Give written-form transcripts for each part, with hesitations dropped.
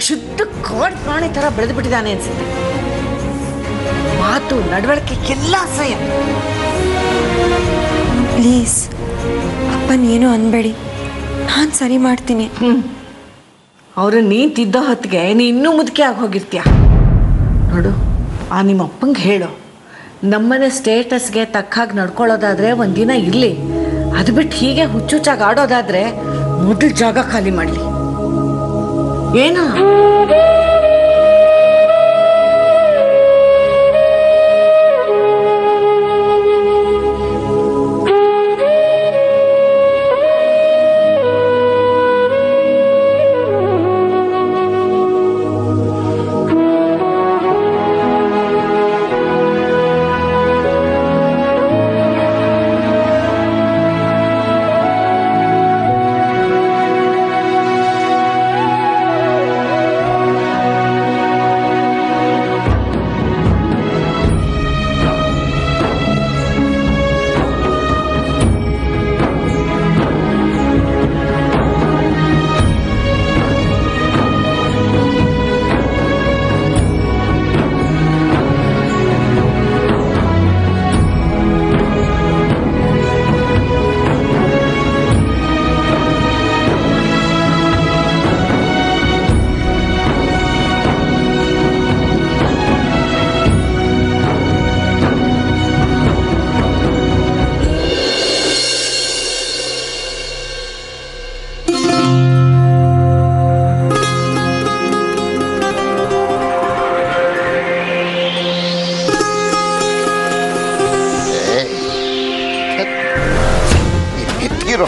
ಶುದ್ಧ ಕಾಡ್ ಪ್ರಾಣಿ ಥರ ಬೆಳೆದು ಬಿಟ್ಟಿದ್ದಾನೆ ಅನ್ಸುತ್ತೆ. ಮಾತು ನಡವಳಿಕೆ ಎಲ್ಲ ಅಸಹ್ಯ. ಪ್ಲೀಸ್ ಅಪ್ಪನೇನು ಅನ್ಬೇಡಿ, ನಾನು ಸರಿ ಮಾಡ್ತೀನಿ. ಅವರು ನೀನು ತಿದ್ದೋ ಹೊತ್ತಿಗೆ ನೀ ಇನ್ನೂ ಮುದುಕೆ ಆಗಿ ಹೋಗಿರ್ತೀಯ ನೋಡು. ಆ ನಿಮ್ಮ ಅಪ್ಪಂಗೆ ಹೇಳು, ನಮ್ಮನೆ ಸ್ಟೇಟಸ್ಗೆ ತಕ್ಕಾಗಿ ನಡ್ಕೊಳ್ಳೋದಾದ್ರೆ ಒಂದಿನ ಇರಲಿ, ಅದು ಬಿಟ್ಟು ಹೀಗೆ ಹುಚ್ಚುಚ್ಚಾಗಿ ಆಡೋದಾದ್ರೆ ಮೊದಲು ಜಾಗ ಖಾಲಿ ಮಾಡಲಿ. ಏನು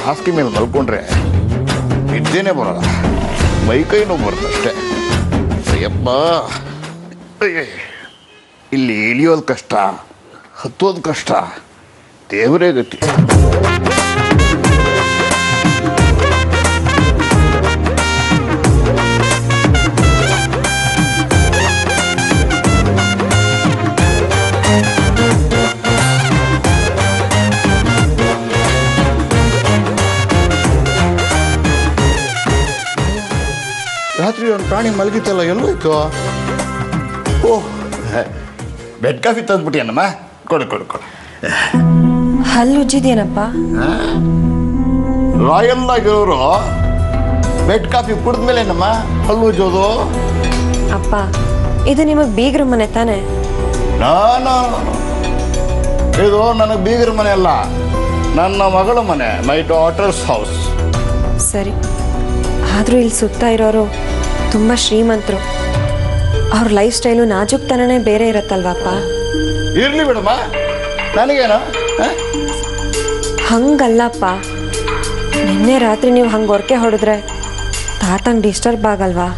ಹಾಸಿಗೆ ಮೇಲೆ ಮಲ್ಕೊಂಡ್ರೆ ನಿದ್ದೆನೇ ಬರೋಲ್ಲ, ಮೈಕೈ ನೋವು ಬರುತ್ತಷ್ಟೇ. ಅಯ್ಯಪ್ಪ, ಇಲ್ಲಿ ಇಳಿಯೋದು ಕಷ್ಟ, ಹತ್ತೋದು ಕಷ್ಟ, ದೇವರೇ ಗತಿ. ರಾತ್ರಿ ಒಂದು ಪ್ರಾಣಿ ಮಲಗಿತ್ತಲ್ಲ, ಎಲ್ಲೋಯ್ತು? ಓಹ್, ಬೆಡ್ ಕಾಫಿ ತಂದ್ಬಿಟ್ಟಿಯನ್ನಮ್ಮ, ಕೊಡು ಕೊಡು ಕೊಡು. ಹಲ್ಲು ಉಜ್ಜಿದೇನಪ್ಪ? ರಾಯಲ್ ಆಗಿರೋರು ಬೆಡ್ ಕಾಫಿ ಕುಡಿದ್ಮೇಲೆ ನಮ್ಮ ಹಲ್ಲು ಉಜ್ಜೋದು. ಅಪ್ಪ, ಇದು ನಿಮಗೆ ಬೀಗ್ರ ಮನೆ ತಾನೆ? ನಾನು ಇದು ನನಗೆ ಬೀಗರ ಮನೆ ಅಲ್ಲ, ನನ್ನ ಮಗಳ ಮನೆ, ಮೈ ಡಾಟರ್ಸ್ ಹೌಸ್. ಸರಿ, ಆದರೂ ಇಲ್ಲಿ ಸುತ್ತ ಇರೋರು ತುಂಬ ಶ್ರೀಮಂತರು, ಅವ್ರ ಲೈಫ್ ಸ್ಟೈಲು ನಾಜುಕ್ತನನೇ ಬೇರೆ ಇರತ್ತಲ್ವಪ್ಪ? ಇರ್ಲಿ ಬಿಡಮ್ಮ, ನನಗೇನು ಹಂಗಲ್ಲಪ್ಪ. ನಿನ್ನೆ ರಾತ್ರಿ ನೀವು ಹಂಗೆ ಹೊರಕೆ ಹೊಡೆದ್ರೆ ತಾತಂಗೆ ಡಿಸ್ಟರ್ಬ್ ಆಗಲ್ವಾ?